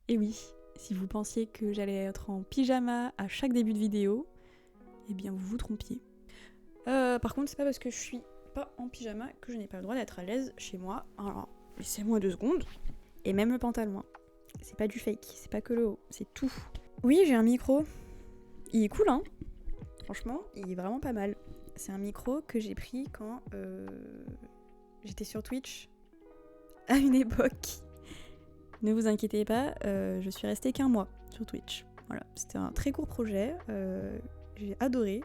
Et oui, si vous pensiez que j'allais être en pyjama à chaque début de vidéo, eh bien vous vous trompiez. Par contre, c'est pas parce que je suis pas en pyjama que je n'ai pas le droit d'être à l'aise chez moi. Alors, laissez-moi 2 secondes. Et même le pantalon. C'est pas du fake, c'est pas que le haut, c'est tout. Oui, j'ai un micro. Il est cool, hein. Franchement, il est vraiment pas mal. C'est un micro que j'ai pris quand j'étais sur Twitch à une époque. Ne vous inquiétez pas, je suis restée qu'1 mois sur Twitch. Voilà, c'était un très court projet. J'ai adoré.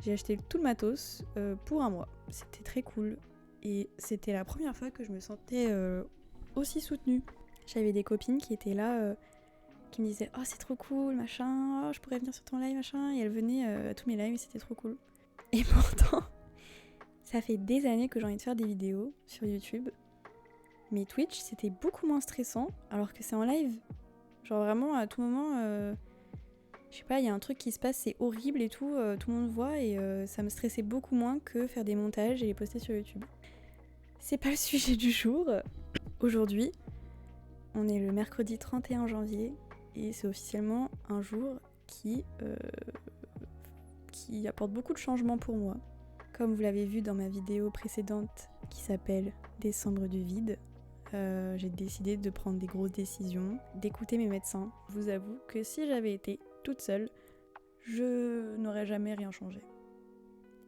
J'ai acheté tout le matos pour 1 mois. C'était très cool. Et c'était la première fois que je me sentais aussi soutenue. J'avais des copines qui étaient là, qui me disaient « Oh, c'est trop cool, machin, oh, je pourrais venir sur ton live, machin ». Et elles venaient à tous mes lives et c'était trop cool. Et pourtant, ça fait des années que j'ai envie de faire des vidéos sur YouTube. Mais Twitch, c'était beaucoup moins stressant, alors que c'est en live. Genre vraiment, à tout moment, je sais pas, il y a un truc qui se passe, c'est horrible et tout le monde voit, et ça me stressait beaucoup moins que faire des montages et les poster sur YouTube. C'est pas le sujet du jour. Aujourd'hui, on est le mercredi 31 janvier, et c'est officiellement un jour qui apporte beaucoup de changements pour moi. Comme vous l'avez vu dans ma vidéo précédente qui s'appelle « Descendre du vide », j'ai décidé de prendre des grosses décisions, d'écouter mes médecins. Je vous avoue que si j'avais été toute seule, je n'aurais jamais rien changé.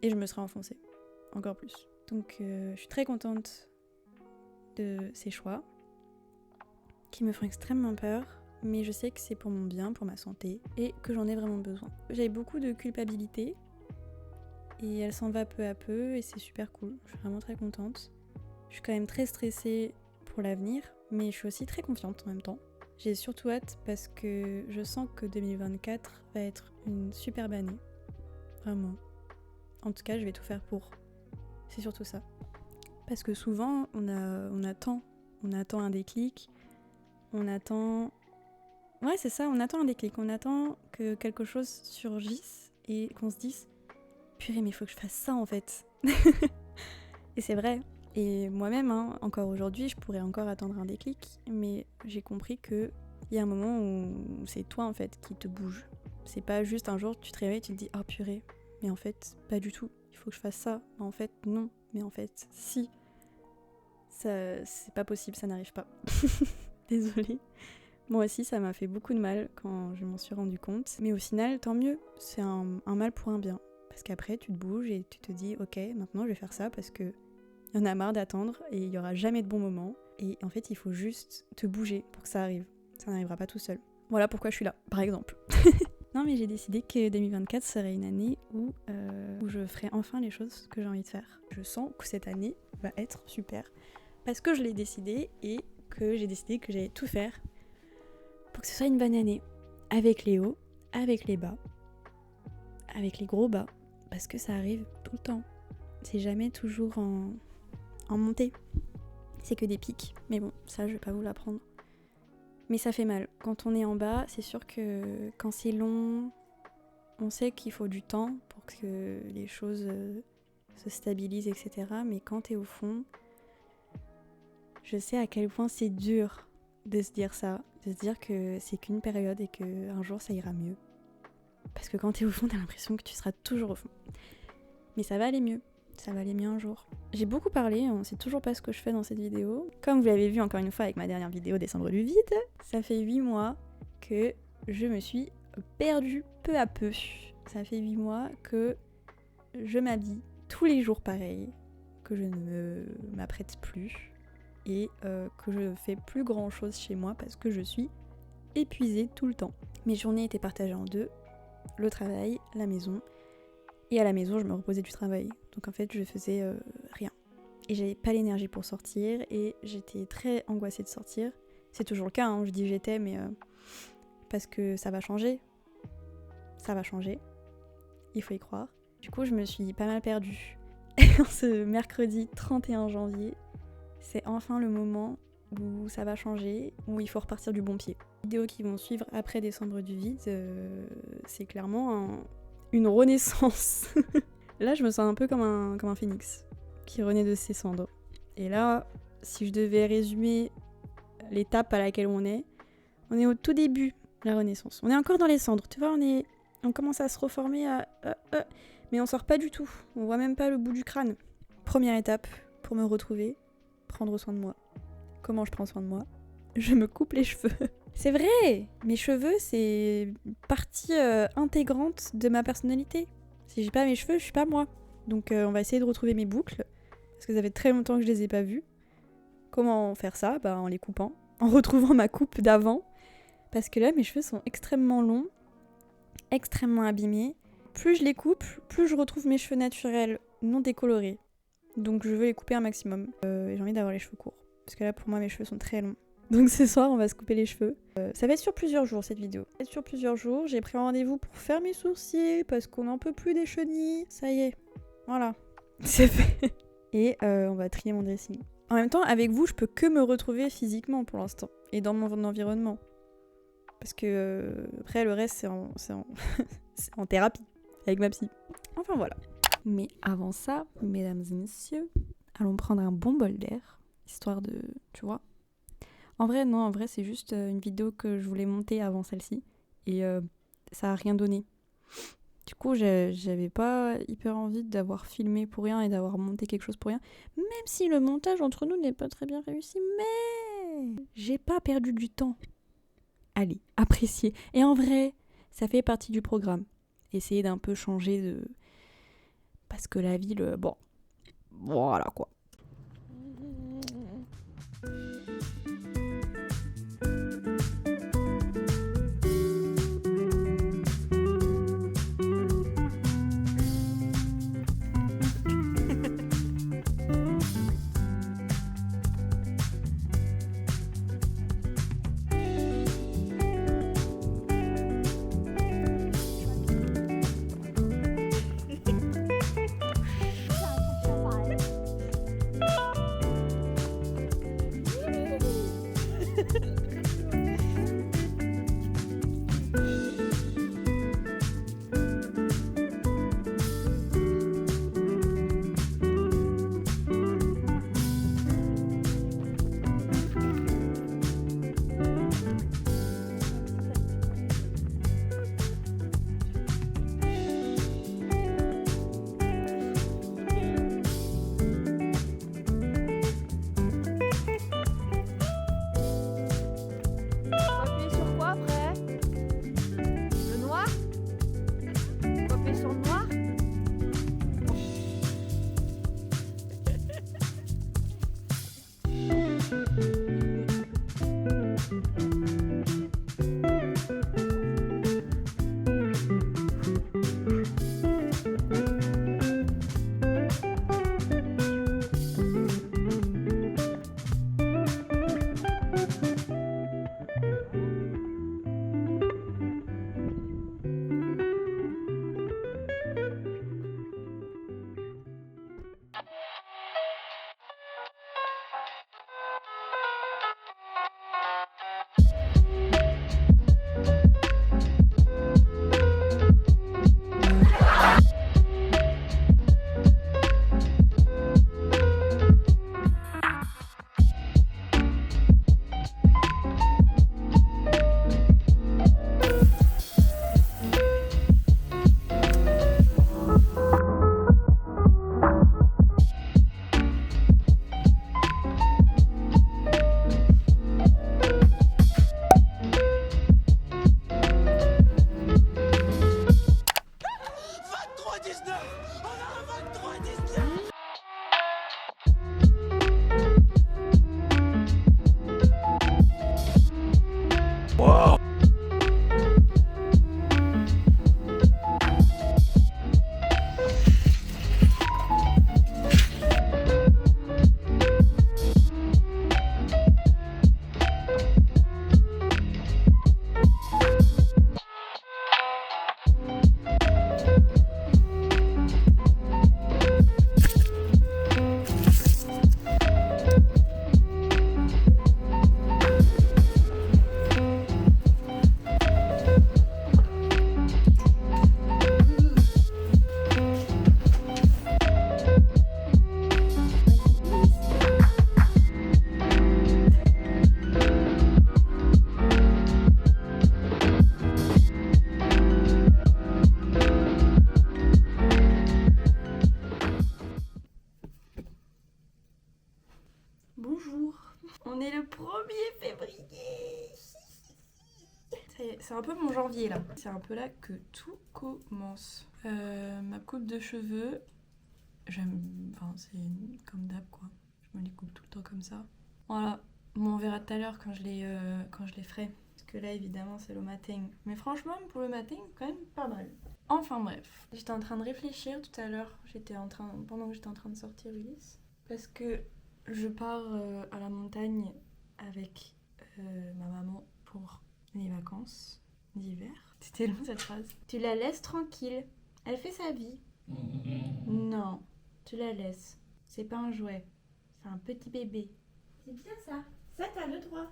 Et je me serais enfoncée, encore plus. Donc je suis très contente de ces choix, qui me font extrêmement peur, mais je sais que c'est pour mon bien, pour ma santé, et que j'en ai vraiment besoin. J'avais beaucoup de culpabilité, et elle s'en va peu à peu, et c'est super cool. Je suis vraiment très contente. Je suis quand même très stressée pour l'avenir, mais je suis aussi très confiante en même temps. J'ai surtout hâte parce que je sens que 2024 va être une superbe année. Vraiment. En tout cas, je vais tout faire pour. C'est surtout ça. Parce que souvent, on attend un déclic, on attend... Ouais, c'est ça, on attend un déclic, on attend que quelque chose surgisse et qu'on se dise « Purée, mais il faut que je fasse ça en fait !» Et c'est vrai. Et moi-même, hein, encore aujourd'hui, je pourrais encore attendre un déclic, mais j'ai compris qu'il y a un moment où c'est toi en fait qui te bouge. C'est pas juste un jour tu te réveilles et tu te dis « Oh purée !» Mais en fait, pas du tout. Il faut que je fasse ça. En fait, non. Mais en fait, si. Ça, c'est pas possible, ça n'arrive pas. Désolée. Moi aussi, ça m'a fait beaucoup de mal quand je m'en suis rendu compte. Mais au final, tant mieux. C'est un mal pour un bien. Parce qu'après, tu te bouges et tu te dis « Ok, maintenant je vais faire ça parce que il y en a marre d'attendre et il y aura jamais de bon moment. » Et en fait, il faut juste te bouger pour que ça arrive. Ça n'arrivera pas tout seul. Voilà pourquoi je suis là, par exemple. Non, mais j'ai décidé que 2024 serait une année où je ferai enfin les choses que j'ai envie de faire. Je sens que cette année va être super. Parce que je l'ai décidé et que j'ai décidé que j'allais tout faire pour que ce soit une bonne année. Avec les hauts, avec les bas, avec les gros bas. Parce que ça arrive tout le temps. C'est jamais toujours en montée. C'est que des pics. Mais bon, ça, je vais pas vous l'apprendre. Mais ça fait mal. Quand on est en bas, c'est sûr que quand c'est long, on sait qu'il faut du temps pour que les choses se stabilisent, etc. Mais quand t'es au fond, je sais à quel point c'est dur de se dire ça, de se dire que c'est qu'une période et qu'un jour ça ira mieux. Parce que quand t'es au fond, t'as l'impression que tu seras toujours au fond. Mais ça va aller mieux. Ça va aller mieux un jour. J'ai beaucoup parlé, on sait toujours pas ce que je fais dans cette vidéo. Comme vous l'avez vu encore une fois avec ma dernière vidéo Descendre du vide, ça fait 8 mois que je me suis perdue peu à peu. Ça fait 8 mois que je m'habille tous les jours pareil, que je ne m'apprête plus et que je ne fais plus grand chose chez moi parce que je suis épuisée tout le temps. Mes journées étaient partagées en deux, le travail, la maison. Et à la maison, je me reposais du travail. Donc en fait, je faisais rien. Et j'avais pas l'énergie pour sortir et j'étais très angoissée de sortir. C'est toujours le cas, hein, je dis j'étais, mais parce que ça va changer. Ça va changer. Il faut y croire. Du coup, je me suis pas mal perdue. Ce mercredi 31 janvier, c'est enfin le moment où ça va changer, où il faut repartir du bon pied. Les vidéos qui vont suivre après Descendre du vide, c'est clairement une renaissance. Là, je me sens un peu comme un phénix qui renaît de ses cendres. Et là, si je devais résumer l'étape à laquelle on est, On est au tout début de la Renaissance. On est encore dans les cendres, tu vois, on commence à se reformer, mais on sort pas du tout. On voit même pas le bout du crâne. Première étape pour me retrouver, prendre soin de moi. Comment je prends soin de moi ? Je me coupe les cheveux. C'est vrai, mes cheveux, c'est partie intégrante de ma personnalité. Si j'ai pas mes cheveux, je suis pas moi. Donc on va essayer de retrouver mes boucles, parce que ça fait très longtemps que je les ai pas vues. Comment faire ça ? En les coupant, en retrouvant ma coupe d'avant. Parce que là, mes cheveux sont extrêmement longs, extrêmement abîmés. Plus je les coupe, plus je retrouve mes cheveux naturels, non décolorés. Donc je veux les couper un maximum. Et j'ai envie d'avoir les cheveux courts. Parce que là, pour moi, mes cheveux sont très longs. Donc ce soir, on va se couper les cheveux. Ça va être sur plusieurs jours, cette vidéo. Ça va être sur plusieurs jours. J'ai pris un rendez-vous pour faire mes sourcils, parce qu'on n'en peut plus des chenilles. Ça y est. Voilà. C'est fait. Et on va trier mon dressing. En même temps, avec vous, je peux que me retrouver physiquement pour l'instant. Et dans mon environnement. Parce que après, le reste, c'est en thérapie. Avec ma psy. Enfin, voilà. Mais avant ça, mesdames et messieurs, allons prendre un bon bol d'air. Histoire de... Tu vois ? En vrai, c'est juste une vidéo que je voulais monter avant celle-ci. Et ça a rien donné. Du coup, j'avais pas hyper envie d'avoir filmé pour rien et d'avoir monté quelque chose pour rien. Même si le montage entre nous n'est pas très bien réussi. Mais j'ai pas perdu du temps. Allez, appréciez. Et en vrai, ça fait partie du programme. Essayer d'un peu changer de... Parce que la vie, bon, voilà quoi. Bonjour. On est le 1er février. Ça y est, c'est un peu mon janvier là. C'est un peu là que tout commence. Ma coupe de cheveux, c'est comme d'hab quoi. Je me les coupe tout le temps comme ça. Voilà. Bon, on verra tout à l'heure quand je les ferai. Parce que là évidemment c'est le matin. Mais franchement pour le matin quand même pas mal. Enfin bref. J'étais en train de réfléchir tout à l'heure. Pendant que j'étais en train de sortir Ulysse. Parce que je pars à la montagne avec ma maman pour les vacances d'hiver. C'était long cette phrase. Tu la laisses tranquille. Elle fait sa vie. Non, tu la laisses. C'est pas un jouet. C'est un petit bébé. C'est bien ça. Ça, t'as le droit.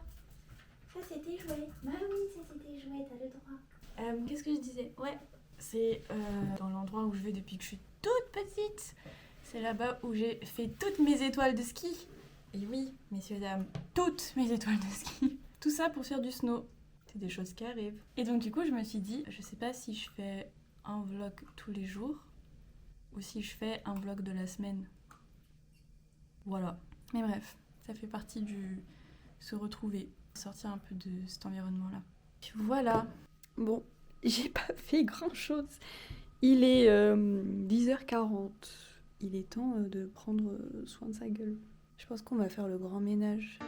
Ça, c'est tes jouets. Bah oui, ça, c'est tes jouets, t'as le droit. Qu'est-ce que je disais? Ouais, c'est dans l'endroit où je vais depuis que je suis toute petite. C'est là-bas où j'ai fait toutes mes étoiles de ski. Et oui, messieurs, dames, toutes mes étoiles de ski. Tout ça pour faire du snow. C'est des choses qui arrivent. Et donc du coup, je me suis dit, je sais pas si je fais un vlog tous les jours ou si je fais un vlog de la semaine. Voilà. Mais bref, ça fait partie du se retrouver, sortir un peu de cet environnement-là. Puis voilà. Bon, j'ai pas fait grand-chose. Il est 10h40. Il est temps de prendre soin de sa gueule. Je pense qu'on va faire le grand ménage.